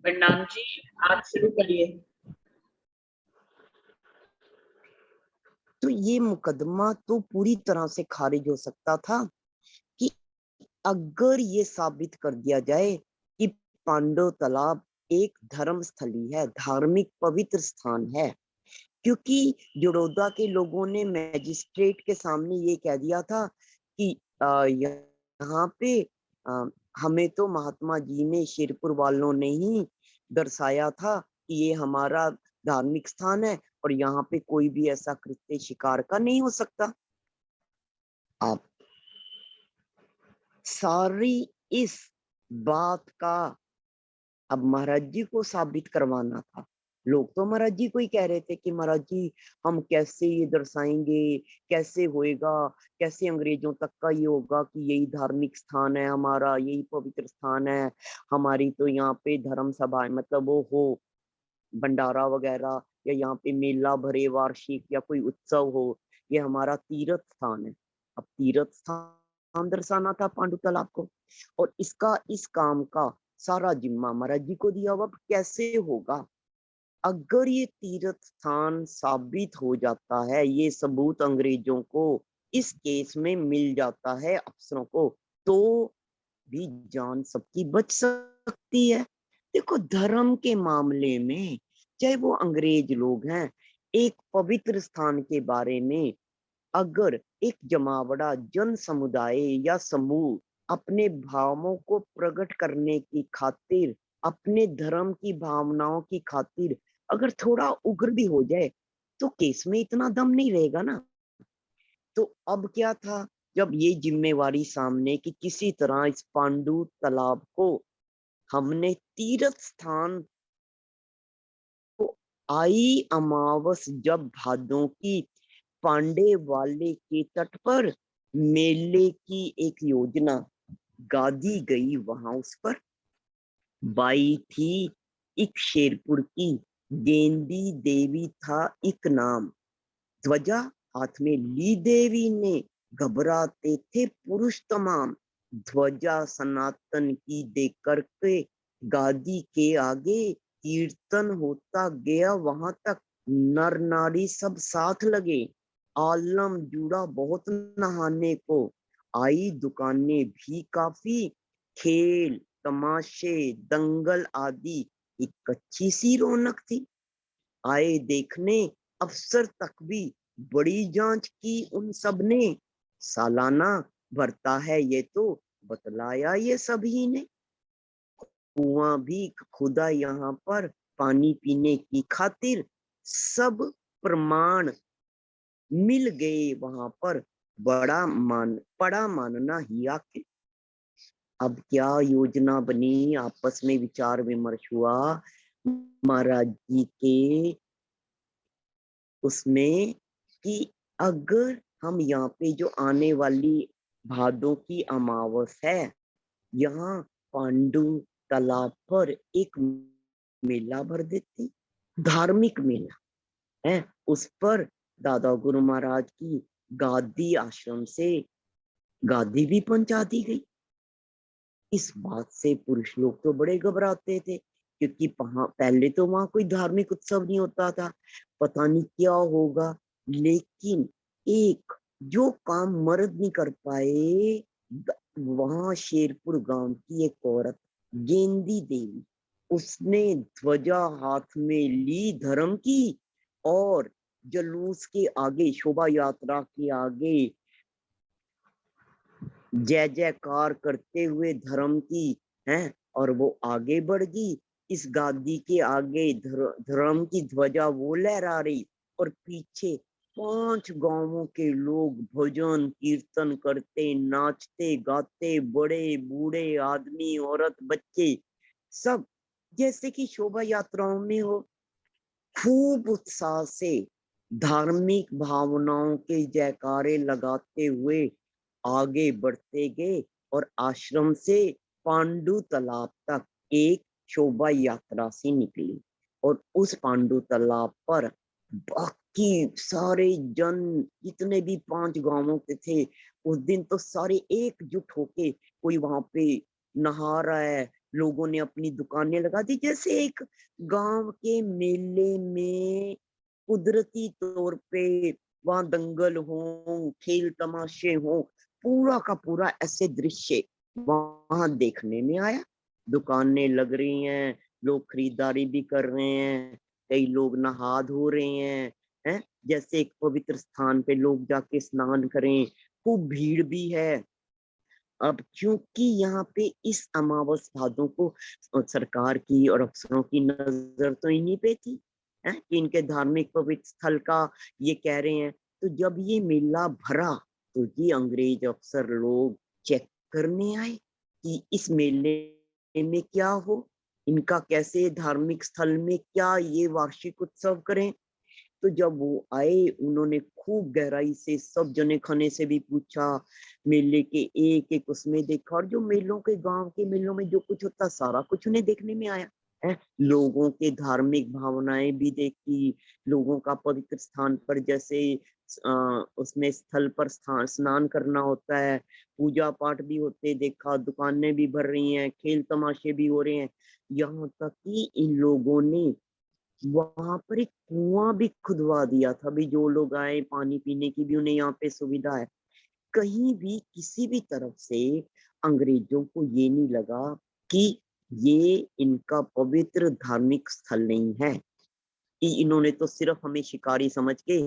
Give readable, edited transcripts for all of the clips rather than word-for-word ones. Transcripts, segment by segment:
प्रणाम जी, आप शुरू करिए। तो ये मुकदमा तो पूरी तरह से खारिज हो सकता था कि अगर ये साबित कर दिया जाए कि पांडव तालाब एक धर्म स्थली है, धार्मिक पवित्र स्थान है, क्योंकि बड़ौदा के लोगों ने मैजिस्ट्रेट के सामने ये कह दिया था कि यहाँ पे अ, हमें तो महात्मा जी ने, शेरपुर वालों ने ही दर्शाया था कि ये हमारा धार्मिक स्थान है और यहाँ पे कोई भी ऐसा कृत्य शिकार का नहीं हो सकता। आप सारी इस बात का अब महाराज जी को साबित करवाना था। लोग तो महाराज जी को ही कह रहे थे कि महाराज जी हम कैसे ये दर्शाएंगे, कैसे होएगा, कैसे अंग्रेजों तक का ये होगा कि यही धार्मिक स्थान है हमारा, यही पवित्र स्थान है हमारी, तो यहाँ पे धर्म सभा है, मतलब वो हो भंडारा वगैरह, या यहाँ पे मेला भरे वार्षिक या कोई उत्सव हो, ये हमारा तीर्थ स्थान है। अब तीर्थ स्थान दर्शाना था पांडु तालाब को, और इसका, इस काम का सारा जिम्मा महाराज जी को दिया हुआ। अब कैसे होगा? अगर ये तीर्थ स्थान साबित हो जाता है, ये सबूत अंग्रेजों को इस केस में मिल जाता है, अफसरों को, तो भी जान सबकी बच सकती है। देखो, धर्म के मामले में चाहे वो अंग्रेज लोग हैं, एक पवित्र स्थान के बारे में अगर एक जमावड़ा जन समुदाय या समूह अपने भावों को प्रकट करने की खातिर, अपने धर्म की भावनाओं की खातिर अगर थोड़ा उग्र भी हो जाए, तो केस में इतना दम नहीं रहेगा ना। तो अब क्या था, जब ये जिम्मेवारी सामने कि किसी तरह इस पांडु तालाब को हमने तीर्थ स्थान को, आई अमावस जब भादों की पांडे वाले के तट पर मेले की एक योजना गादी गई, वहां उस पर बाई थी एक शेरपुर की, गेंदी देवी था एक नाम, ध्वजा हाथ में ली देवी ने, घबराते थे पुरुष तमाम, ध्वजा सनातन की देकर के गादी के आगे, कीर्तन होता गया वहां तक, नर नारी सब साथ लगे, आलम जुड़ा बहुत नहाने को, आई दुकानें भी काफी, खेल तमाशे दंगल आदि, एक अच्छी सी रौनक थी। आए देखने अफसर तक भी बड़ी जांच की उन सब ने, सालाना भरता है ये तो बतलाया ये सभी ने, कुआं भी खुदा यहाँ पर पानी पीने की खातिर, सब प्रमाण मिल गए वहां पर, पड़ा मानना ही आके। अब क्या योजना बनी, आपस में विचार विमर्श हुआ महाराज जी के उसमें कि अगर हम यहाँ पे जो आने वाली भादों की अमावस है, यहाँ पांडु तालाब पर एक मेला भर देती, धार्मिक मेला है, उस पर दादा गुरु महाराज की गादी आश्रम से गादी भी पहुंचा दी गई। इस बात से पुरुष लोग तो बड़े घबराते थे, क्योंकि पहले तो वहां कोई धार्मिक उत्सव नहीं होता था, पता नहीं क्या होगा। लेकिन एक जो काम मर्द नहीं कर पाए, वहां शेरपुर गांव की एक औरत गेंदी देवी, उसने ध्वजा हाथ में ली धर्म की, और जलूस के आगे, शोभा यात्रा के आगे जय जयकार करते हुए धर्म की है, और वो आगे बढ़ गई। इस गादी के आगे धर्म की ध्वजा वो लहरा रही, और पीछे 5 गांवों के लोग भजन कीर्तन करते, नाचते गाते, बड़े बूढ़े आदमी औरत बच्चे सब, जैसे कि शोभा यात्राओं में हो, खूब उत्साह से धार्मिक भावनाओं के जयकारे लगाते हुए आगे बढ़ते गए, और आश्रम से पांडु तालाब तक एक शोभा यात्रा से निकली। और उस पांडु तालाब पर बाकी सारे जन, जितने भी 5 गांवों के थे, उस दिन तो सारे एकजुट होके, कोई वहां पे नहा रहा है, लोगों ने अपनी दुकानें लगा दी, जैसे एक गांव के मेले में कुदरती तौर पे वहां दंगल हो, खेल तमाशे हो, पूरा का पूरा ऐसे दृश्य वहां देखने में आया। दुकानें लग रही हैं, लोग खरीदारी भी कर रहे हैं, कई लोग नहा धो रहे हैं, जैसे एक पवित्र स्थान पे लोग जाके स्नान करें, खूब भीड़ भी है। अब क्योंकि यहाँ पे इस अमावस भादों को सरकार की और अफसरों की नजर तो इन्हीं पे थी, है कि इनके धार्मिक पवित्र स्थल का ये कह रहे हैं। तो जब ये मेला भरा तो ये अंग्रेज अफसर लोग चेक करने आए कि इस मेले में क्या हो, इनका कैसे धार्मिक स्थल में क्या ये वार्षिक उत्सव करें। तो जब वो आए, उन्होंने खूब गहराई से सब जने खने से भी पूछा, मेले के एक एक उसमें देखा, और जो मेलों के गांव के मेलों में जो कुछ होता सारा कुछ उन्हें देखने में आया है। लोगों के धार्मिक भावनाएं भी देखी, लोगों का पवित्र स्थान पर जैसे उसमें स्थल पर स्नान करना होता है, पूजा पाठ भी होते देखा, दुकानें भी भर रही हैं, खेल तमाशे भी हो रहे हैं। यहाँ तक कि इन लोगों ने वहां पर एक कुआं भी खुदवा दिया था, भी जो लोग आए पानी पीने की भी उन्हें यहाँ पे सुविधा है। कहीं भी किसी भी तरफ से अंग्रेजों को ये नहीं लगा कि ये इनका पवित्र धार्मिक स्थल नहीं है। इन्होंने तो सिर्फ हमें शिकारी समझ के,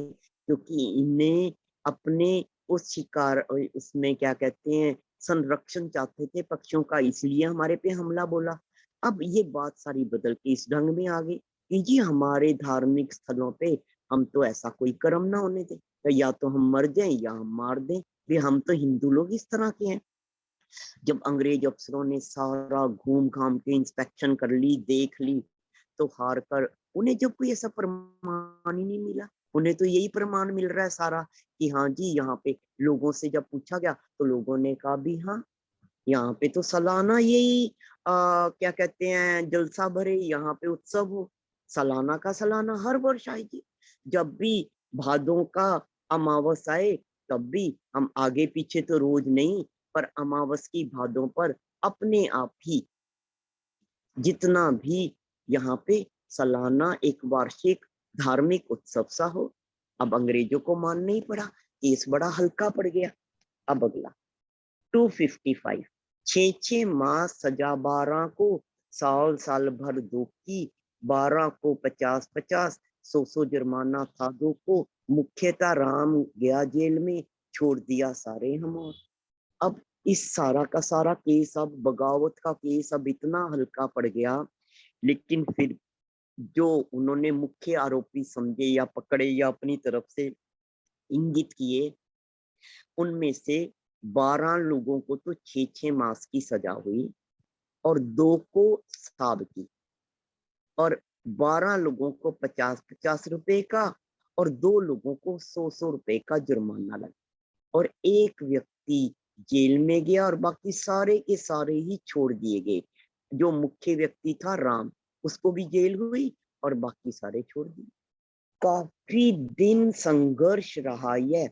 क्योंकि इन्हें अपने उस शिकार उसमें क्या कहते हैं संरक्षण चाहते थे पक्षियों का, इसलिए हमारे पे हमला बोला। अब ये बात सारी बदल के इस ढंग में आ गई कि जी हमारे धार्मिक स्थलों पे हम तो ऐसा कोई कर्म ना होने दे, तो या तो हम मर जाएं या हम मार दें, भी हम तो हिंदू लोग इस तरह के हैं। जब अंग्रेज अफसरों ने सारा घूम घाम के इंस्पेक्शन कर ली, देख ली, तो हार कर उन्हें जब कोई ऐसा प्रमाण ही नहीं मिला। उन्हें तो यही प्रमाण मिल रहा है सारा कि हाँ जी यहाँ पे लोगों से जब पूछा गया तो लोगों ने कहा भी हाँ यहाँ पे तो सालाना यही क्या कहते हैं जलसा भरे, यहाँ पे उत्सव हो, सालाना का सालाना हर वर्ष आएगी। जब भी भादों का अमावस आए तब भी हम आगे पीछे तो रोज नहीं, पर अमावस की भादों पर अपने आप ही जितना भी यहाँ पे सालाना एक वार्षिक धार्मिक उत्सव सा हो। अब अंग्रेजों को मानना ही पड़ा, केस बड़ा हल्का पड़ गया। अब अगला 255, 6 मास सजा 12 को, साल साल भर दो की, 12 को 50-50, 100 जुर्माना था 2 को, मुख्यतः राम गया जेल में, छोड़ दिया सारे हम। अब इस सारा का सारा केस, अब बगावत का केस अब इतना हल्का पड़ गया, लेकिन फिर जो उन्होंने मुख्य आरोपी समझे या पकड़े या अपनी तरफ से इंगित किए, उनमें से 12 लोगों को तो 6 मास की सजा हुई और 2 को साल की, और 12 लोगों को 50-50 रुपए का और 2 लोगों को 100-100 रुपए का जुर्माना लगा, और एक व्यक्ति जेल में गया और बाकी सारे के सारे ही छोड़ दिए गए। जो मुख्य व्यक्ति था राम, उसको भी जेल हुई और बाकी सारे छोड़ दिए। काफी दिन संघर्ष रहा, यह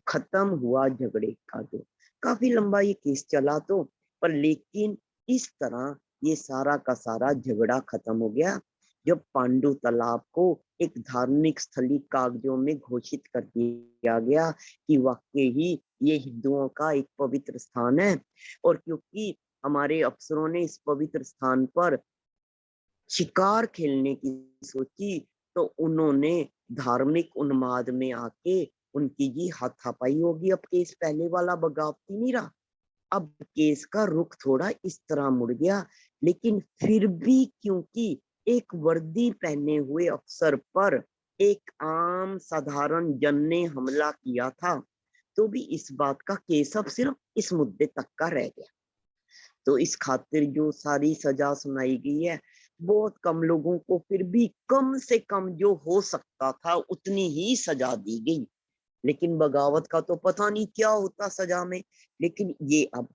खत्म हुआ झगड़े का जो काफी लंबा ये केस चला तो, पर लेकिन इस तरह ये सारा का सारा झगड़ा खत्म हो गया जब पांडु तालाब को एक धार्मिक स्थली कागजों में घोषित कर दिया गया कि वाकई ही ये हिंदुओं का एक पवित्र स्थान है। और क्योंकि हमारे अफसरों ने इस पवित्र स्थान पर शिकार खेलने की सोची, तो उन्होंने धार्मिक उन्माद में आके उनकी जी हाथापाई होगी। अब केस पहले वाला बगावती नहीं रहा, अब केस का रुख थोड़ा इस तरह मुड़ गया। लेकिन फिर भी क्योंकि एक वर्दी पहने हुए अफसर पर एक आम साधारण जन ने हमला किया था, तो भी इस बात का केस अब सिर्फ इस मुद्दे तक का रह गया। तो इस खातिर जो सारी सजा सुनाई गई है, बहुत कम लोगों को फिर भी कम से कम जो हो सकता था उतनी ही सजा दी गई। लेकिन बगावत का तो पता नहीं क्या होता सजा में, लेकिन ये अब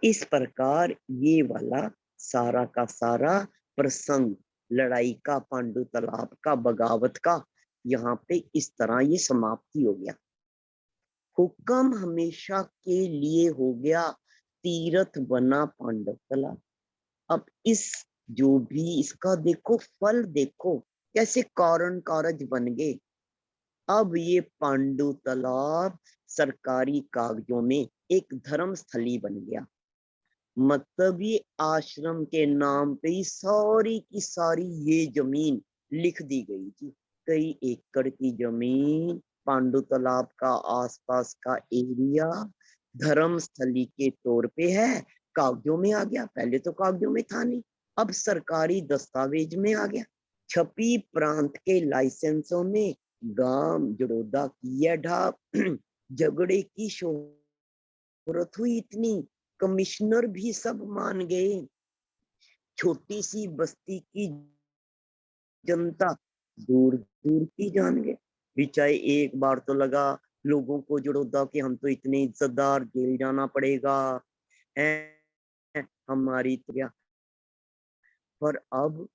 इस प्रकार ये वाला सारा का सारा प्रसंग लड़ाई का, पांडु तालाब का, बगावत का, यहाँ पे इस तरह ये समाप्ति हो गया। हुक्म हमेशा के लिए हो गया, तीर्थ बना पांडव तालाब। अब इस जो भी इसका देखो फल देखो कैसे कारण कारज बन गए। अब ये पांडु तालाब सरकारी कागजों में एक धर्म स्थली बन गया। मतलब ये आश्रम के नाम पे ही सारी की सारी ये जमीन लिख दी गई थी। कई एकड़ की जमीन पांडु तालाब का आसपास का एरिया धर्म स्थली के तौर पे है, कागजों में आ गया। पहले तो कागजों में था नहीं, अब सरकारी दस्तावेज में आ गया। छपी प्रांत के लाइसेंसों में गांव जड़ोदा की यह ढाब झगड़े की शोहरत हुई इतनी, कमिश्नर भी सब मान गए। छोटी सी बस्ती की जनता दूर दूर की जान गए। बिचाए एक बार तो लगा लोगों को जड़ोदा के हम तो इतने इज्जतदार, जेल जाना पड़ेगा है हमारी तो। पर अब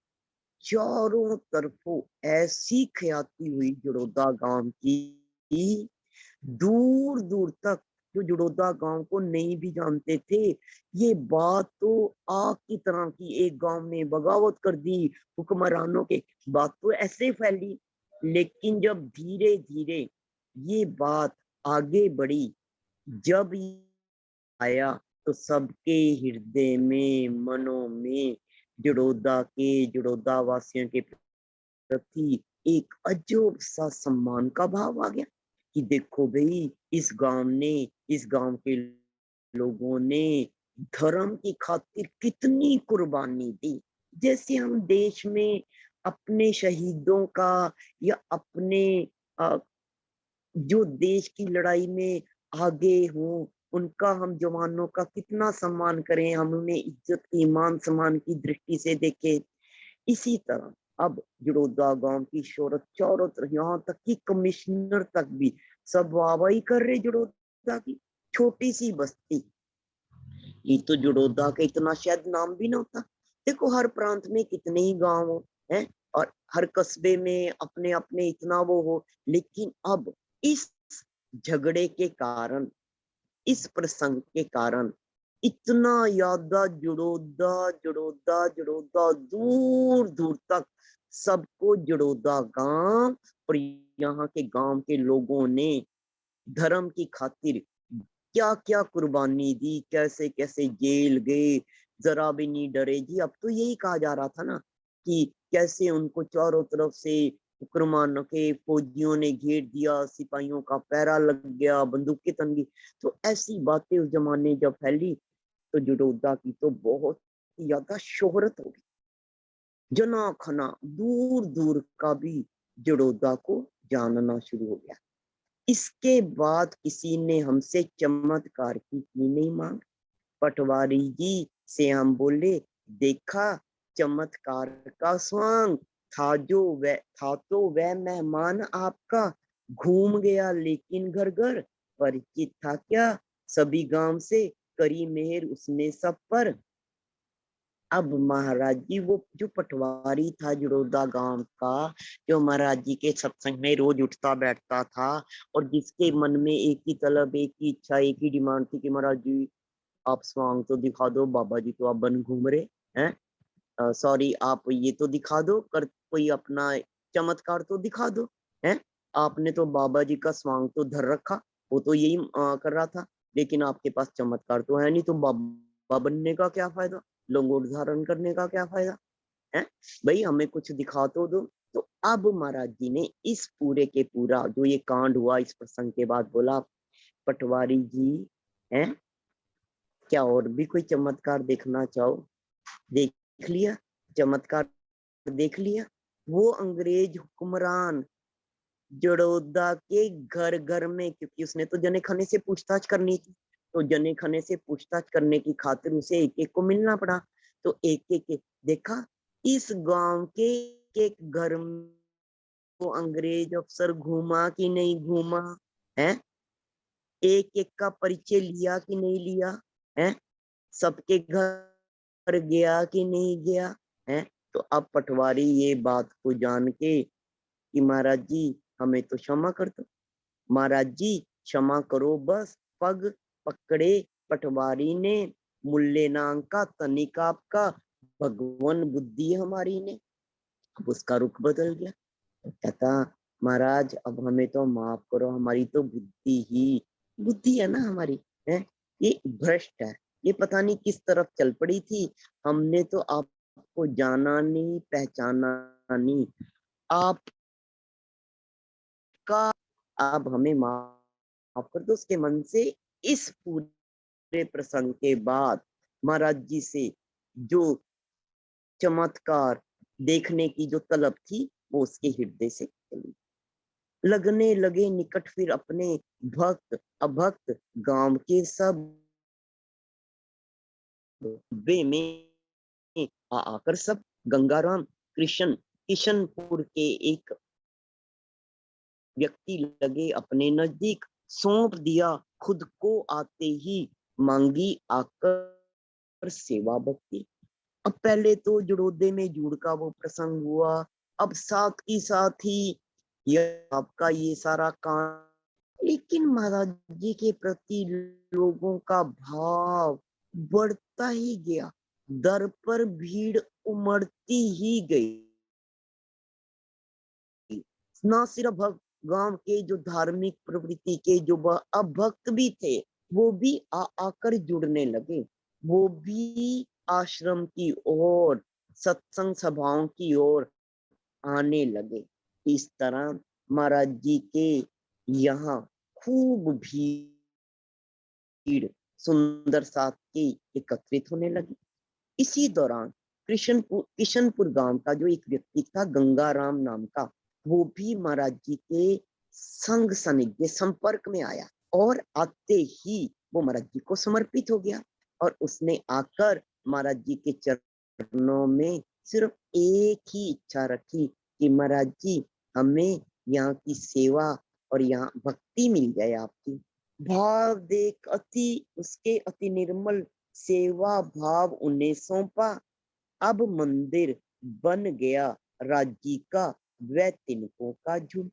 चारों तरफों ऐसी ख्याति हुई जड़ोदा गांव की, दूर दूर तक जो जड़ोदा गांव को नहीं भी जानते थे, ये बात तो आग की तरह की, एक गांव ने बगावत कर दी हुक्मरानों के, बात तो ऐसे फैली। लेकिन जब धीरे धीरे ये बात आगे बढ़ी, जब आया तो सबके हृदय में मनों में जड़ोदा वासियों के प्रति एक अजब सा सम्मान का भाव आ गया कि देखो भाई इस गांव के लोगों ने धर्म की खातिर कितनी कुर्बानी दी। जैसे हम देश में अपने शहीदों का या अपने जो देश की लड़ाई में आगे हो उनका, हम जवानों का कितना सम्मान करें, हम उन्हें इज्जत ईमान सम्मान की दृष्टि से देखें। इसी तरह अब जड़ोदा गांव की शोहरत चारों तरफ, यहाँ तक कि कमिश्नर तक भी सब वाहवाही कर रहे जड़ोदा की। छोटी सी बस्ती, ये तो जड़ोदा का इतना शायद नाम भी ना होता। देखो हर प्रांत में कितने ही गांव हो हैं, और हर कस्बे में अपने अपने इतना वो हो, लेकिन अब इस झगड़े के कारण, इस प्रसंग के कारण इतना ज्यादा जड़ोदा जड़ोदा जड़ोदा दूर दूर तक सबको जड़ोदा गांव और यहाँ के गांव के लोगों ने धर्म की खातिर क्या क्या कुर्बानी दी, कैसे कैसे जेल गए, जरा भी नहीं डरे जी। अब तो यही कहा जा रहा था ना कि कैसे उनको चारों तरफ से हुक्मरानों के फौजियों ने घेर दिया, सिपाहियों का पहरा लग गया, बंदूकें तन गई। तो ऐसी बातें उस जमाने जब फैली तो जड़ोदा की तो बहुत ज्यादा शोहरत हो गई। जना खना दूर दूर का भी जड़ोदा को जानना शुरू हो गया। इसके बाद किसी ने हमसे चमत्कार की नहीं मांग। पटवारी जी से हम बोले, देखा चमत्कार का स्वांग था तो वह मेहमान आपका घूम गया, लेकिन घर घर परिचित था क्या सभी गांव से, करी मेहर उसने सब पर। अब महाराज जी वो जो पटवारी था जड़ोदा गांव का, जो महाराज जी के सत्संग में रोज उठता बैठता था और जिसके मन में एक ही तलब, एक ही इच्छा, एक ही डिमांड थी कि महाराज जी आप स्वांग तो दिखा दो, बाबा जी तो आप बन घूम रहे हैं, सॉरी आप ये तो दिखा दो, कर कोई अपना चमत्कार तो दिखा दो हैं। आपने तो बाबा जी का स्वांग तो धर रखा, वो तो यही कर रहा था, लेकिन आपके पास चमत्कार तो है नहीं, तो बाबा बनने का क्या फायदा, लंगोट धारण करने का क्या फायदा है भाई, हमें कुछ दिखा तो दो। तो अब महाराज जी ने इस पूरे के पूरा जो ये कांड हुआ इस प्रसंग के बाद बोला, पटवारी जी हैं क्या और भी कोई चमत्कार देखना चाहो? देख लिया चमत्कार, देख लिया। वो अंग्रेज हुक्मरान जड़ोदा के घर घर में, क्योंकि उसने तो जने खने से पूछताछ करनी थी, तो जने खने से पूछताछ करने की खातिर उसे एक एक को मिलना पड़ा। तो एक एक देखा इस गांव के एक घर में वो अंग्रेज अफसर घूमा कि नहीं घूमा है, एक एक का परिचय लिया कि नहीं लिया है, सबके घर गया कि नहीं गया है। तो अब पटवारी ये बात को जान के कि महाराज जी हमें तो क्षमा कर दो, महाराज जी क्षमा करो, बस पग पकड़े पटवारी ने मूल्यनांका तनिका का भगवान बुद्धि हमारी ने, अब उसका रुख बदल गया। तो कहता महाराज अब हमें तो माफ करो, हमारी तो बुद्धि है ना हमारी, है ये भ्रष्ट है, ये पता नहीं किस तरफ चल पड़ी थी। हमने तो आपको जाना नहीं, पहचाना नहीं, आपका आप हमें माफ कर दो। उसके मन से इस पूरे प्रसंग के बाद महाराज जी से जो चमत्कार देखने की जो तलब थी वो उसके हृदय से चली। लगने लगे निकट फिर अपने भक्त अभक्त गांव के सब बे में आकर सब गंगाराम किशनपुर के एक व्यक्ति लगे अपने नजदीक, सौंप दिया खुद को आते ही, मांगी आकर सेवा भक्ति। अब पहले तो जुड़ोदे में जुड़ का वो प्रसंग हुआ, अब साथ ही साथ ही यह आपका ये सारा काम, लेकिन महाराज जी के प्रति लोगों का भाव बढ़ता ही गया, दर पर भीड़ उमड़ती ही गई। ना सिर्फ गांव के जो धार्मिक प्रवृत्ति के जो अभक्त भी थे वो भी आकर जुड़ने लगे, वो भी आश्रम की ओर सत्संग सभाओं की ओर आने लगे। इस तरह महाराज जी के यहाँ खूब भीड़ सुंदर साथ की एकत्रित होने लगी। इसी दौरान किशनपुर गांव का जो एक व्यक्ति था गंगाराम नाम का, वो भी महाराज जी के संग सानिध्य संपर्क में आया और आते ही वो महाराज जी को समर्पित हो गया। और उसने आकर महाराज जी के चरणों में सिर्फ एक ही इच्छा रखी कि महाराज जी हमें यहाँ की सेवा और यहाँ भक्ति मिल जाए आपकी। भाव देख उसके अति निर्मल सेवा भाव उन्हें सौंपा। अब मंदिर बन गया राज्य का वह तिनकों का झुंड।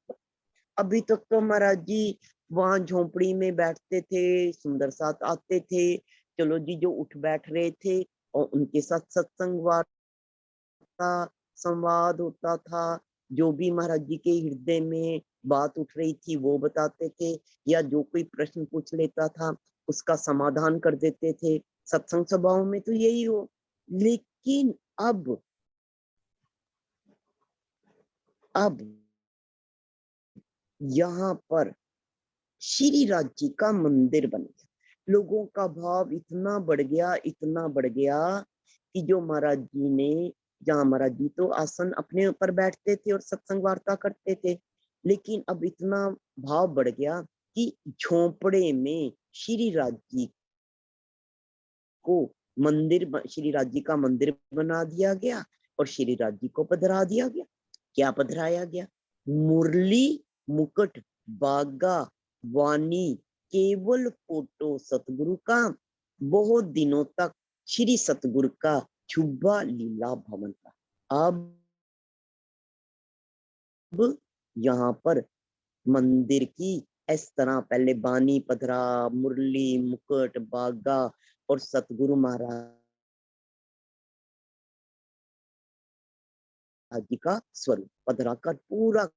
अभी तक तो महाराज जी वहां झोपड़ी में बैठते थे, सुंदर साथ आते थे, चलो जी जो उठ बैठ रहे थे और उनके साथ सत्संग वार्ता संवाद होता था। जो भी महाराज जी के हृदय में बात उठ रही थी वो बताते थे, या जो कोई प्रश्न पूछ लेता था उसका समाधान कर देते थे। सत्संग सभाओं में तो यही हो। लेकिन अब यहाँ पर श्री राज जी का मंदिर बन गया। लोगों का भाव इतना बढ़ गया, इतना बढ़ गया कि जो महाराज जी ने, जहाँ महाराज जी तो आसन अपने ऊपर बैठते थे और सत्संग वार्ता करते थे, लेकिन अब इतना भाव बढ़ गया कि झोपड़े में श्री राज जी को श्री राज जी का मंदिर बना दिया गया और श्री राज जी को पधरा दिया गया। क्या पधराया गया? मुरली मुकुट बागा वाणी केवल फोटो सतगुरु का, बहुत दिनों तक श्री सतगुरु का छुब्बा लीला भवन का। अब यहाँ पर मंदिर की इस तरह पहले बानी पधरा, मुरली मुकुट बागा और सतगुरु महाराज जी का स्वरूप पधरा कर पूरा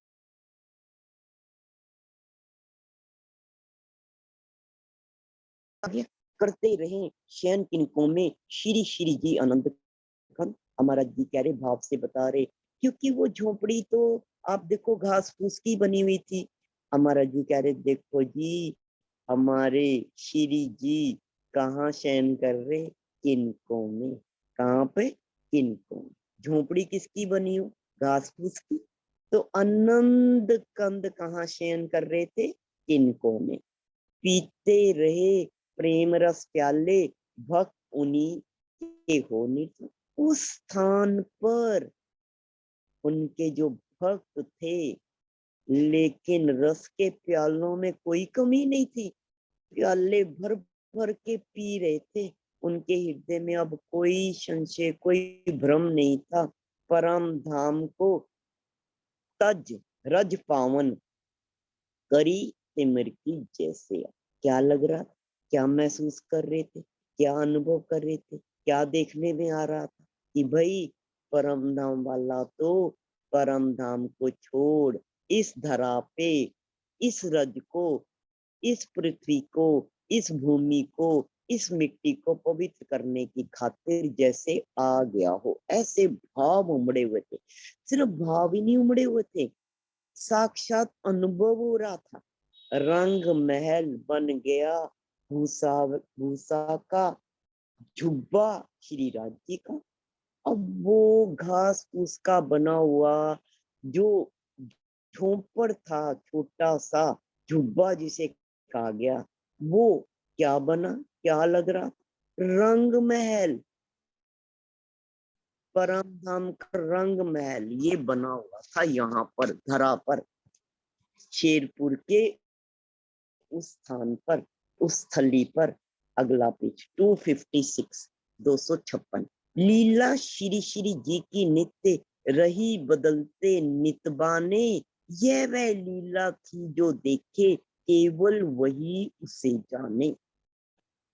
करते रहे। शयन किनकों में श्री श्री जी आनंद खन हमारा जी कह रहे भाव से बता रहे, क्योंकि वो झोपड़ी तो आप देखो घास फूस की बनी हुई थी। हमारा जी कह रहे देखो जी हमारे श्री जी कहाँ शयन कर रहे? किनकों में। कहाँ पे? किनकों में। झोपड़ी किसकी बनी हो? घास फूस की। तो आनंद कंद कहाँ शयन कर रहे थे? किनकों में। पीते रहे प्रेम रस प्याले, भक्त उन्हीं के हो नित्य। उस स्थान पर उनके जो भक्त थे, लेकिन रस के प्यालों में कोई कमी नहीं थी, प्याले भर भर के पी रहे थे। उनके हृदय में अब कोई संशय कोई भ्रम नहीं था। परम धाम को तज रज पावन करी सिमर की जैसे। क्या लग रहा था? क्या महसूस कर रहे थे? क्या अनुभव कर रहे थे, क्या देखने में आ रहा था कि भाई परम धाम वाला तो परम धाम को छोड़ इस धरा पे, इस रज को, इस पृथ्वी को, इस भूमि को, इस मिट्टी को पवित्र करने की खातिर जैसे आ गया हो, ऐसे भाव उमड़े हुए थे। सिर्फ भाव ही नहीं उमड़े हुए थे, साक्षात अनुभव हो रहा था। रंग महल बन गया भूसा, भूसा का जुब्बा श्री राज जी का। अब वो घास फूस का बना हुआ जो झोंपड़ था, छोटा सा जुब्बा जिसे कहा गया, वो क्या बना, क्या लग रहा, रंग महल, परम धाम का रंग महल ये बना हुआ था यहाँ पर धरा पर, शेरपुर के उस स्थान पर, उस थली पर। अगला पेज 256, 256। लीला श्री श्री जी की नित्य रही बदलते नितबाने, यह वह लीला थी जो देखे केवल वही उसे जाने।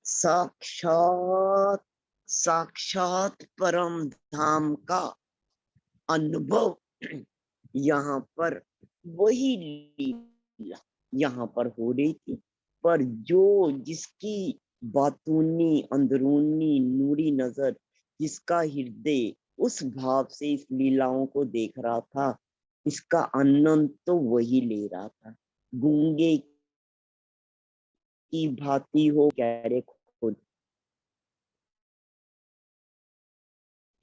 साक्षात, साक्षात परम धाम का अनुभव यहाँ पर वही लीला यहाँ पर हो रही थी। पर जो जिसकी बातूनी अंदरूनी नूरी नजर, जिसका हृदय उस भाव से इस लीलाओं को देख रहा था, इसका आनंद तो वही ले रहा था। गूंगे की भांति हो कह रहे खुद,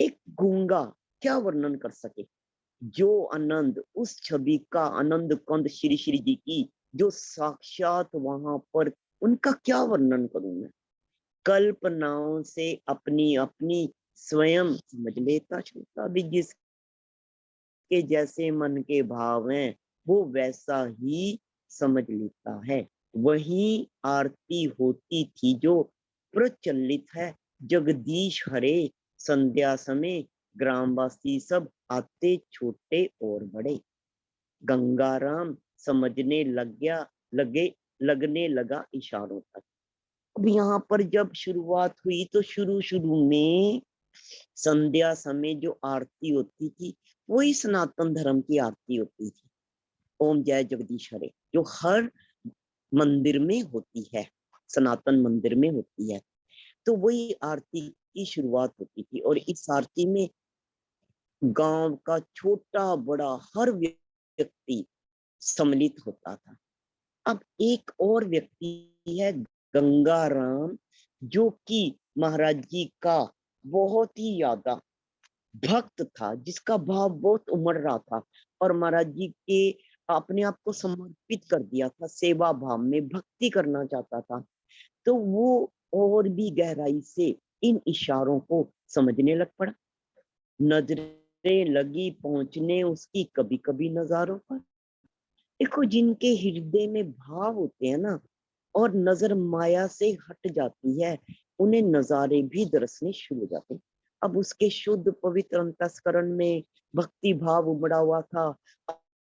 एक गूंगा क्या वर्णन कर सके जो आनंद, उस छवि का आनंद कंद श्री श्री जी की जो साक्षात वहां पर, उनका क्या वर्णन करूं मैं। कल्पनाओं से अपनी अपनी स्वयं समझ लेता छोटा भी, जिसके जैसे मन के भाव हैं वो वैसा ही समझ लेता है। वही आरती होती थी जो प्रचलित है, जगदीश हरे संध्या समय ग्रामवासी सब आते छोटे और बड़े। गंगाराम समझने लग गया, लगने लगा इशारों तक। अब यहाँ पर जब शुरुआत हुई तो शुरू शुरू में संध्या समय जो आरती होती थी वही सनातन धर्म की आरती होती थी, ओम जय जगदीश हरे, जो हर मंदिर में होती है, सनातन मंदिर में होती है। तो वही आरती की शुरुआत होती थी और इस आरती में गांव का छोटा बड़ा हर व्यक्ति सम्मिलित होता था। अब एक और व्यक्ति है गंगाराम, जो कि महाराज जी का बहुत ही ज्यादा भक्त था, जिसका भाव बहुत उमड़ रहा था और महाराज जी के अपने आप को समर्पित कर दिया था, सेवा भाव में भक्ति करना चाहता था। तो वो और भी गहराई से इन इशारों को समझने लग पड़ा। नजरें लगी पहुंचने उसकी कभी कभी नजारों पर। देखो जिनके हृदय में भाव होते हैं ना और नजर माया से हट जाती है, उन्हें नजारे भी दरसने शुरू हो जाते हैं। अब उसके शुद्ध पवित्र अंतस्करण में भक्ति भाव उमड़ा हुआ था,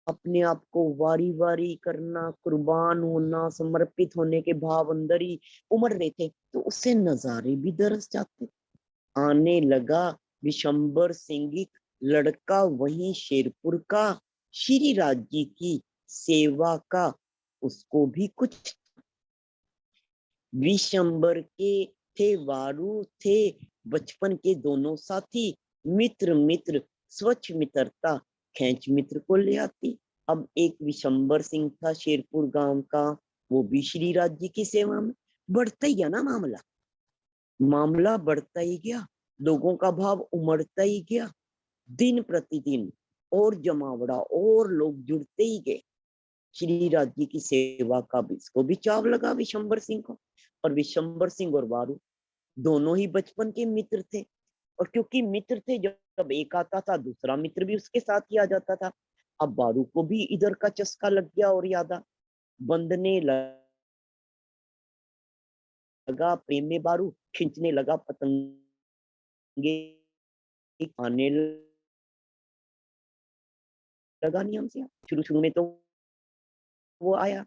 अपने आप को वारी वारी करना, कुर्बान होना, समर्पित होने के भाव अंदर ही उमड़ रहे थे, तो उससे नजारे भी दरस जाते। आने लगा विशंबर सिंह, लड़का वहीं शेरपुर का, श्री राज जी की सेवा का उसको भी कुछ। विशंबर के थे वारू थे बचपन के दोनों साथी, मित्र मित्र स्वच्छ मित्रता खैंच मित्र को ले आती। अब एक विशंबर सिंह था शेरपुर गांव का, वो भी श्री राज जी की सेवा में। बढ़ता ही गया ना मामला, मामला बढ़ता ही गया, लोगों का भाव उमड़ता ही गया, दिन प्रतिदिन और जमावड़ा और लोग जुड़ते ही गए। श्री राज जी की सेवा का भी इसको भी चाव लगा विशंबर सिंह को। और विशंबर सिंह और वारू दोनों ही बचपन के मित्र थे, और क्योंकि मित्र थे, जब एक आता था दूसरा मित्र भी उसके साथ ही आ जाता था। अब वारू को भी इधर का चस्का लग गया और यादा बंधने लगा, प्रेम में वारू खींचने लगा पतंगे, आने लगा नियम से। शुरू शुरू में तो वो आया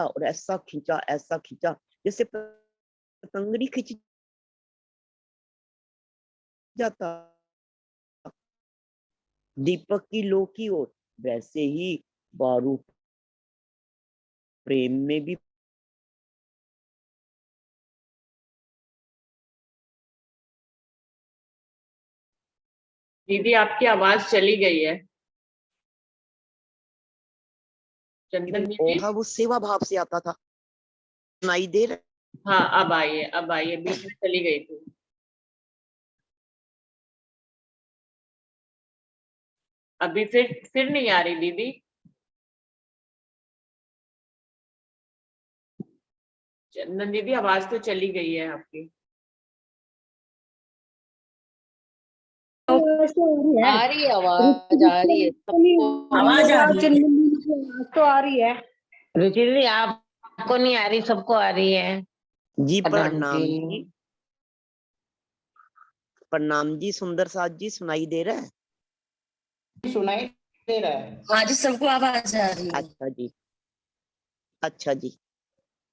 और ऐसा खींचा जैसे पतंगड़ी खींची जाता दीपक की लो की ओर, वैसे ही बारू प्रेम में भी दीदी आपकी आवाज चली गई है। चंदन दीदी। था, वो सेवा भाव से आता था। सुनाई दे रहा हाँ अब आइए, बीच में चली गई थी। अभी फिर नहीं आ रही दीदी। चंदन दीदी आवाज तो चली गई है आपकी। आ रही है आवाज, आ रही है सबको। आवाज आ रही है। आवाज तो आ रही है। रुचि दीदी आपको नहीं आ रही, सबको आ रही है। जी। प्रधान प्रणाम जी। जी। प्रणाम जी। सुंदर साथ जी, सुनाई दे रहा है? सुनाई दे रहा है। हाँ जी, सबको आवाज आ रही है। अच्छा जी। अच्छा जी।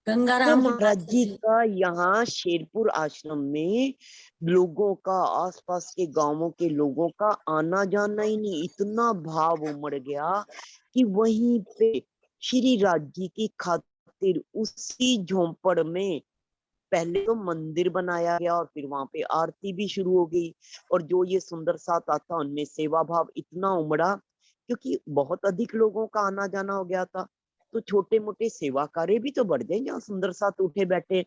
तो गंगाराम जी महाराज बात कर जी रही। का यहाँ शेरपुर आश्रम में लोगों का, आसपास के गांवों के लोगों का आना जाना ही नहीं, इतना भाव उमड़ गया कि वहीं पे श्री राज जी की खातिर उसी झोंपड़ में पहले तो मंदिर बनाया गया और फिर वहां पे आरती भी शुरू हो गई। और जो ये सुंदर साथ आता, उनमें सेवा भाव इतना उमड़ा क्योंकि बहुत अधिक लोगों का आना जाना हो गया था। तो छोटे मोटे सेवा कार्य भी तो बढ़ गए। जहाँ सुंदर साथ उठे बैठे,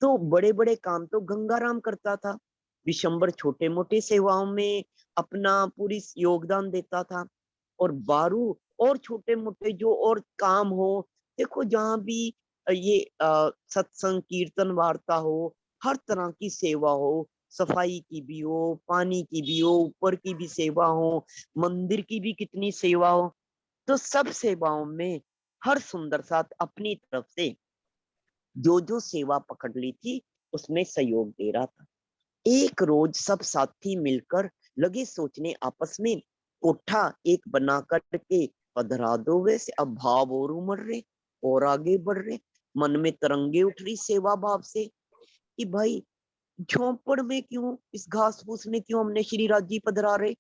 तो बड़े बड़े काम तो गंगाराम करता था। विशंबर छोटे मोटे सेवाओं में अपना पूरी योगदान देता था। और बारू और छोटे मोटे जो और काम हो, देखो जहाँ भी ये सत्संग कीर्तन वार्ता हो, हर तरह की सेवा हो, सफाई की भी हो, पानी की भी हो, ऊपर की भी सेवा हो, मंदिर की भी कितनी सेवा हो, तो सब सेवाओं में हर सुंदर साथ अपनी तरफ से जो जो सेवा पकड़ ली थी उसमें सहयोग दे रहा था। एक रोज सब साथी मिलकर लगे सोचने आपस में, कोठा एक बना करके पधरा दो। वैसे अब भाव और उमड़ रहे और आगे बढ़ रहे, मन में तरंगे उठ रही सेवा भाव से कि भाई झोंपड़ में क्यों, इस घास फूस में क्यों हमने श्री राज जी पधरा रहे।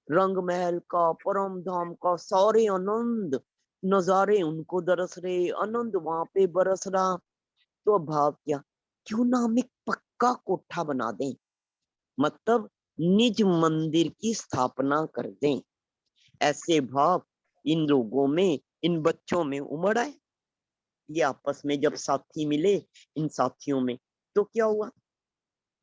रंग महल का, परम धाम का सारे आनंद नजारे उनको दरस रहे, आनंद वहां पे बरस रहा। तो अब भाव क्या, क्यों ना हम एक पक्का कोठा बना दें, मतलब निज मंदिर की स्थापना कर दें। ऐसे भाव इन लोगों में, इन बच्चों में उमड़ आए। ये आपस में जब साथी मिले, इन साथियों में, तो क्या हुआ,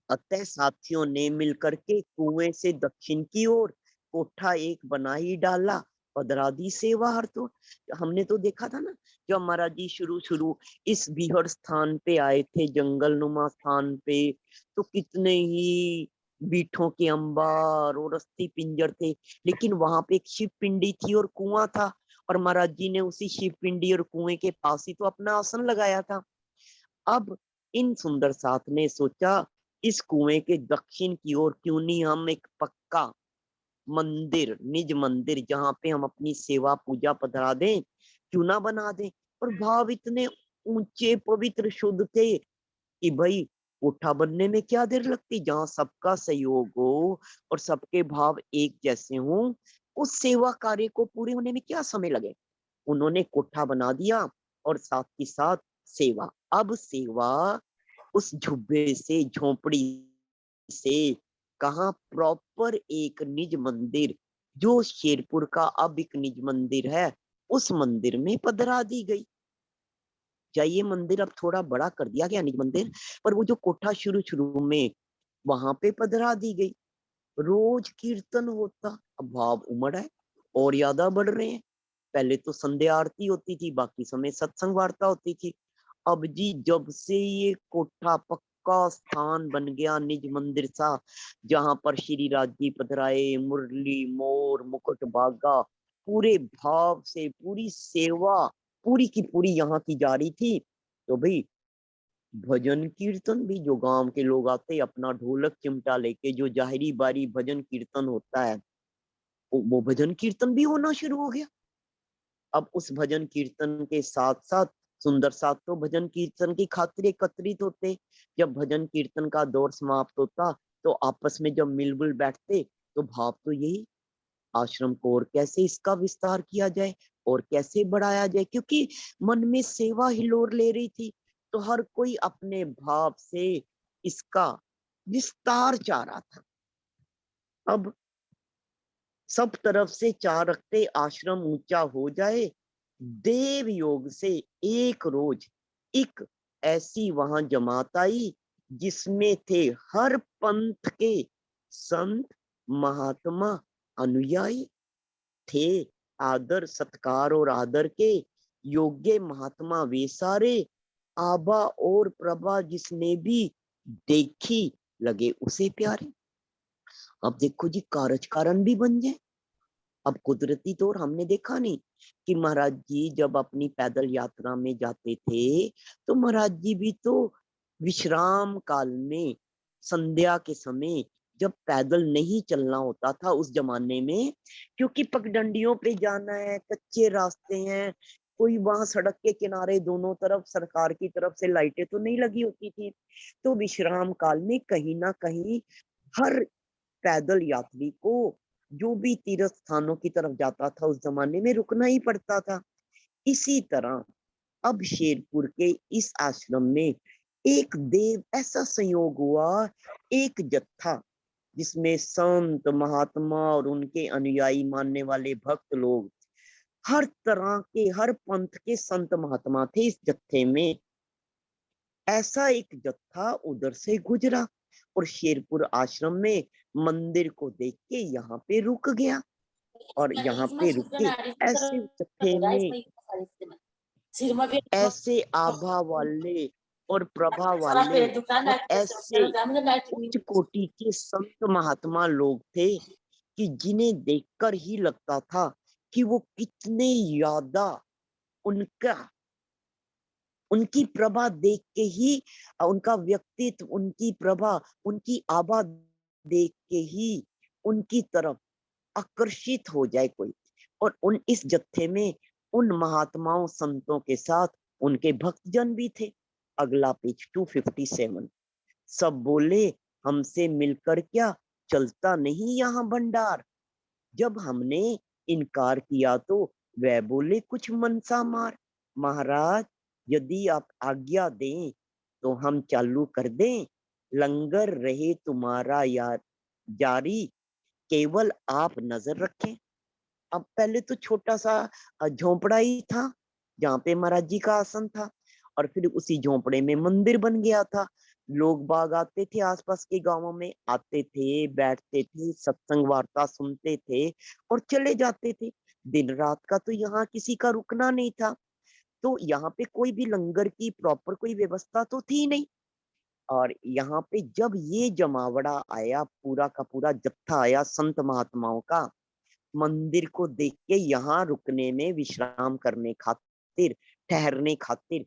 अतः साथियों ने मिलकर के कुएं से दक्षिण की ओर कोठा एक बना ही डाला। पधरा दी सेवा हर तो। हमने तो देखा था ना, जब महाराज जी शुरू शुरू इस बिहड़ स्थान पे आए थे, जंगल नुमा स्थान पे, तो कितने ही बीठों के अंबार और अस्थि पिंजर थे। लेकिन वहां पे एक शिव पिंडी थी और कुआं था, और महाराज जी ने उसी शिव पिंडी और कुएं के पास ही तो अपना आसन लगाया था। अब इन सुंदर साथ ने सोचा, इस कुएं के दक्षिण की ओर क्यों नहीं हम एक पक्का मंदिर, निज मंदिर, जहां पे हम अपनी सेवा पूजा पधरा दें, क्यों ना बना दें। और भाव इतने ऊंचे पवित्र शुद्ध थे कि भाई कोठा बनने में क्या देर लगती, जहां सबका सहयोग हो और सबके भाव एक जैसे हों, उस सेवा कार्य को पूरे होने में क्या समय लगे। उन्होंने कोठा बना दिया और साथ ही साथ सेवा। अब सेवा उस झुब्बे से, झोपड़ी से, कहा प्रॉपर एक निज मंदिर, जो शेरपुर का अब एक निज मंदिर है, उस मंदिर में पधरा दी गई। क्या ये मंदिर अब थोड़ा बड़ा कर दिया गया निज मंदिर, पर वो जो कोठा शुरू शुरू में वहां पे पधरा दी गई। रोज कीर्तन होता, अब भाव उमड़ है और ज्यादा बढ़ रहे हैं। पहले तो संध्या आरती होती थी, बाकी समय सत्संग वार्ता होती थी। अब जी जब से ये कोठा पक्का स्थान बन गया निज मंदिर सा, जहां पर श्री राज जी पधराए, मुरली मोर मुकुट बागा, पूरे भाव से पूरी सेवा पूरी की पूरी यहाँ की जा रही थी। तो भाई भजन कीर्तन भी, जो गांव के लोग आते अपना ढोलक चिमटा लेके, जो जाहिरी बारी भजन कीर्तन होता है, वो भजन कीर्तन भी होना शुरू हो गया। अब उस भजन कीर्तन के साथ साथ सुंदर साथ तो भजन कीर्तन की खातिर एकत्रित होते। जब भजन कीर्तन का दौर समाप्त होता तो आपस में जब मिलजुल बैठते तो भाव तो यही, आश्रम को और कैसे इसका विस्तार किया जाए और कैसे बढ़ाया जाए, क्योंकि मन में सेवा हिलोर ले रही थी। तो हर कोई अपने भाव से इसका विस्तार चाह रहा था। अब सब तरफ से चाह रखते आश्रम ऊंचा हो जाए। देव योग से एक रोज एक ऐसी वहां जमात आई जिसमें थे हर पंथ के संत महात्मा अनुयायी थे। आदर सत्कार और आदर के योग्य महात्मा वे सारे, आबा और प्रभा जिसने भी देखी लगे उसे प्यारे। अब देखो जी, कारज कारण भी बन जाए। अब कुदरती तौर हमने देखा नहीं कि महाराज जी जब अपनी पैदल यात्रा में जाते थे तो महाराज जी भी तो विश्राम काल में संध्या के समय जब पैदल नहीं चलना होता था उस जमाने में, क्योंकि पगडंडियों पे जाना है, कच्चे रास्ते हैं, कोई वहां सड़क के किनारे दोनों तरफ सरकार की तरफ से लाइटें तो नहीं लगी होती थी। तो विश्राम काल में कहीं ना कहीं हर पैदल यात्री को जो भी तीर्थ स्थानों की तरफ जाता था उस जमाने में रुकना ही पड़ता था। इसी तरह अब शेरपुर के इस आश्रम में एक देव ऐसा संयोग हुआ, एक जत्था जिसमें संत महात्मा और उनके अनुयायी मानने वाले भक्त लोग, हर तरह के हर पंथ के संत महात्मा थे इस जत्थे में। ऐसा एक जत्था उधर से गुजरा और शेरपुर आश्रम में मंदिर को देख के यहाँ पे रुक गया। और यहाँ पे रुके ऐसे जत्थे में ऐसे आभा वाले और प्रभा वाले और ऐसे उच्च कोटि के संत महात्मा लोग थे कि जिन्हें देखकर ही लगता था कि वो कितने ज्यादा, उनका उनकी प्रभा देख के ही, उनका व्यक्तित्व, उनकी प्रभा, उनकी आभा देख के ही उनकी तरफ आकर्षित हो जाए कोई। और उन इस जत्थे में उन महात्माओं संतों के साथ उनके भक्तजन भी थे। अगला पेज 257। सब बोले हमसे मिलकर क्या चलता नहीं यहाँ भंडार। जब हमने इनकार किया तो वह बोले कुछ मनसा मार। महाराज यदि आप आज्ञा दें तो हम चालू कर दें, लंगर रहे तुम्हारा यार जारी, केवल आप नजर रखें। अब पहले तो छोटा सा झोंपड़ा ही था जहाँ पे महाराज जी का आसन था, और फिर उसी झोंपड़े में मंदिर बन गया था। लोग बाग आते थे, आसपास के गांवों में आते थे, बैठते थे, सत्संग वार्ता सुनते थे और चले जाते थे। दिन रात का तो यहाँ किसी का रुकना नहीं था। तो यहाँ पे कोई भी लंगर की प्रॉपर कोई व्यवस्था तो थी नहीं। और यहाँ पे जब ये जमावड़ा आया, पूरा का पूरा जत्था आया संत महात्माओं का, मंदिर को देख के यहाँ रुकने में, विश्राम करने खातिर, ठहरने खातिर,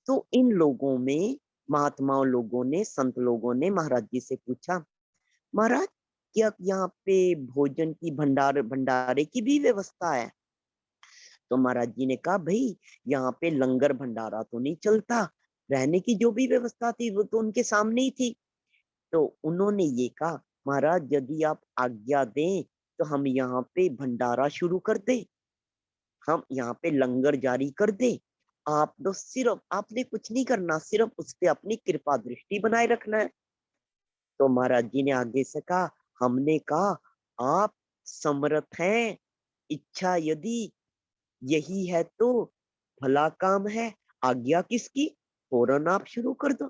तो इन लोगों में, महात्माओं लोगों ने, संत लोगों ने महाराज जी से पूछा, महाराज क्या यहाँ पे भोजन की भंडारे की भी व्यवस्था है। तो महाराज जी ने कहा भाई यहाँ पे लंगर भंडारा तो नहीं चलता, रहने की जो भी व्यवस्था थी वो तो उनके सामने ही थी। तो उन्होंने ये कहा महाराज यदि आप आज्ञा दें तो हम यहाँ पे भंडारा शुरू कर दें, हम यहाँ पे लंगर जारी कर दें। आप तो सिर्फ, आपने कुछ नहीं करना, सिर्फ उस पे अपनी कृपा दृष्टि बनाए रखना है। तो महाराज जी ने आगे से कहा, हमने कहा आप समर्थ हैं, इच्छा यदि यही है तो भला काम है, आज्ञा किसकी, फौरन आप शुरू कर दो।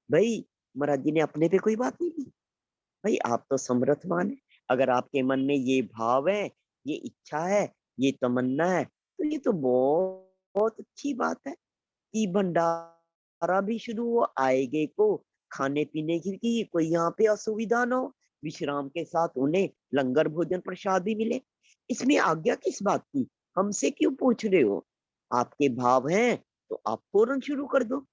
भाई महाराज जी ने अपने पे कोई बात नहीं की, भाई आप तो समर्थवान है, अगर आपके मन में ये भाव है, ये इच्छा है, ये तमन्ना है, तो ये तो बहुत बहुत अच्छी बात है कि भंडारा भी शुरू हो, आएगे को खाने पीने की कोई यहाँ पे असुविधा ना हो, विश्राम के साथ उन्हें लंगर भोजन प्रसाद भी मिले। इसमें आज्ञा किस बात की, हमसे क्यों पूछ रहे हो, आपके भाव हैं तो आप फौरन शुरू कर दो।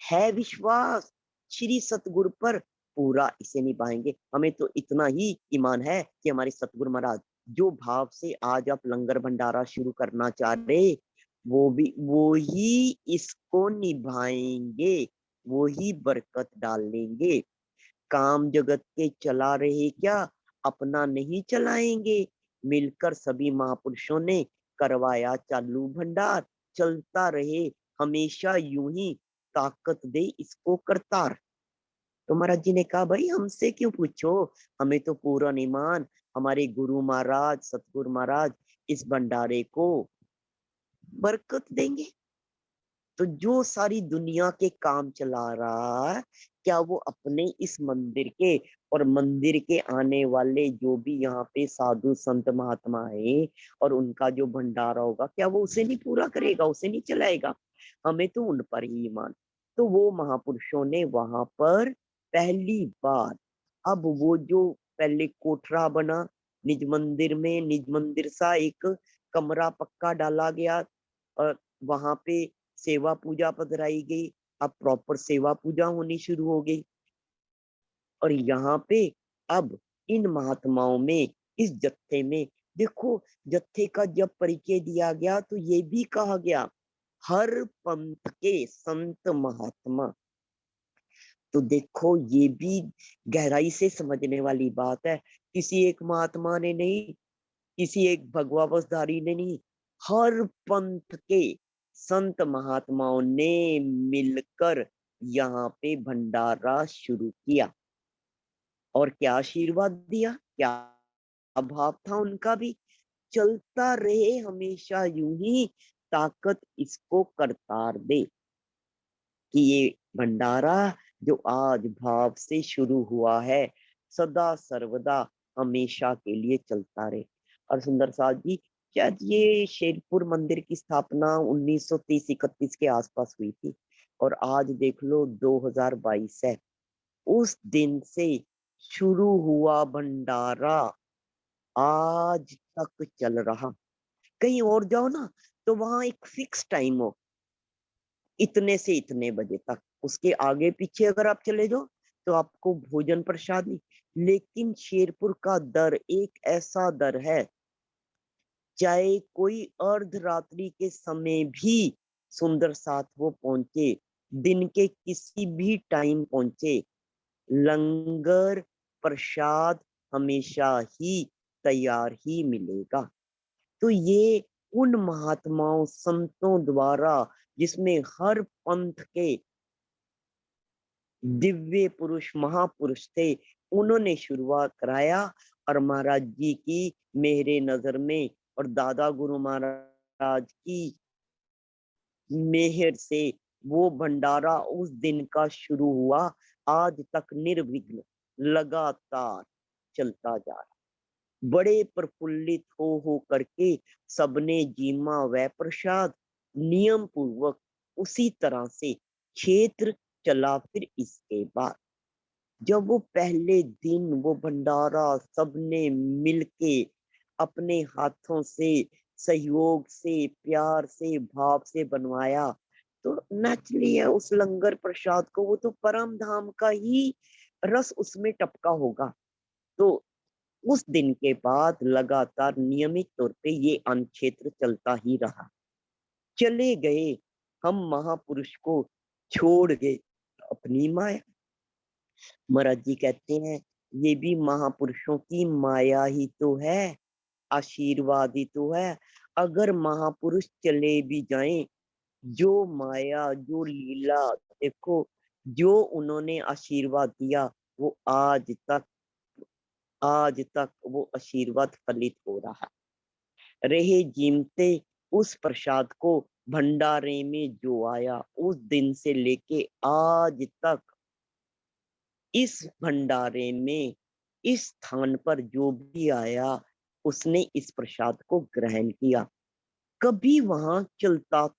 है विश्वास श्री सतगुरु पर, पूरा इसे निभाएंगे। हमें तो इतना ही ईमान है कि हमारे सतगुरु महाराज जो भाव से आज आप लंगर भंडारा शुरू करना चाह रहे, वो ही इसको निभाएंगे, वो ही बरकत डाल लेंगे। काम जगत के चला रहे क्या, अपना नहीं चलाएंगे। मिलकर सभी महापुरुषों ने करवाया चालू भंडार, चलता रहे हमेशा यूं ही, ताकत दे इसको करतार। तो महाराज जी ने कहा भाई हमसे क्यों पूछो, हमें तो पूर्ण ईमान, हमारे गुरु महाराज सतगुरु महाराज इस भंडारे को बरकत देंगे। तो जो सारी दुनिया के काम चला रहा है, क्या वो अपने इस मंदिर के और मंदिर के आने वाले जो भी यहाँ पे साधु संत महात्मा है और उनका जो भंडारा होगा, क्या वो उसे नहीं पूरा करेगा, उसे नहीं चलाएगा? हमें तो उन पर ही ईमान। तो वो महापुरुषों ने वहां पर पहली बार, अब वो जो पहले कोठरा बना निज मंदिर में, निज मंदिर सा एक कमरा पक्का डाला गया और वहां पे सेवा पूजा पधराई गई। अब प्रॉपर सेवा पूजा होनी शुरू हो गई। और यहाँ पे अब इन महात्माओं में, इस जत्थे में, देखो जत्थे का जब परिचय दिया गया तो ये भी कहा गया हर पंथ के संत महात्मा। तो देखो ये भी गहराई से समझने वाली बात है। किसी एक महात्मा ने नहीं, किसी एक भगवावसधारी ने नहीं, हर पंथ के संत महात्माओं ने मिलकर यहाँ पे भंडारा शुरू किया। और क्या आशीर्वाद दिया, क्या भाव था उनका भी, चलता रहे हमेशा यूं ही, ताकत इसको करतार दे। कि ये भंडारा जो आज भाव से शुरू हुआ है, सदा सर्वदा हमेशा के लिए चलता रहे। और सुंदर साथ जी, शायद ये शेरपुर मंदिर की स्थापना 1930-31 के आसपास हुई थी और आज देख लो 2022 है। उस दिन से शुरू हुआ भंडारा आज तक चल रहा। कहीं और जाओ ना तो वहां एक फिक्स टाइम हो, इतने से इतने बजे तक, उसके आगे पीछे अगर आप चले जाओ तो आपको भोजन प्रसाद नहीं। लेकिन शेरपुर का दर एक ऐसा दर है, चाहे कोई अर्धरात्रि के समय भी सुंदर साथ वो पहुंचे, दिन के किसी भी टाइम पहुंचे, लंगर प्रसाद हमेशा ही तैयार ही मिलेगा। तो ये उन महात्माओं संतों द्वारा, जिसमें हर पंथ के दिव्य पुरुष महापुरुष थे, उन्होंने शुरुआत कराया। और महाराज जी की मेरे नजर में और दादा गुरु महाराज की मेहर से वो भंडारा उस दिन का शुरू हुआ, आज तक निर्विघ्न लगातार चलता जा रहा। बड़े प्रफुल्लित हो करके सबने जीमा व प्रसाद नियम पूर्वक उसी तरह से क्षेत्र चला। फिर इसके बाद जब वो पहले दिन वो भंडारा सबने मिलके अपने हाथों से सहयोग से प्यार से भाव से बनवाया, तो नेचुरली है उस लंगर प्रसाद को, वो तो परम धाम का ही रस उसमें टपका होगा। तो उस दिन के बाद लगातार नियमित तौर पे ये अन्न क्षेत्र चलता ही रहा। चले गए हम महापुरुष को छोड़ गए अपनी माया। महाराज जी कहते हैं ये भी महापुरुषों की माया ही तो है, आशीर्वाद ही तो है। अगर महापुरुष चले भी जाएं, जो माया जो लीला, देखो जो उन्होंने आशीर्वाद दिया वो आज तक वो आशीर्वाद फलित हो रहा। रहे जीमते उस प्रसाद को भंडारे में जो आया, उस दिन से लेके आज तक इस भंडारे में इस स्थान पर जो भी आया उसने इस प्रसाद को ग्रहण किया। कभी वहां चलता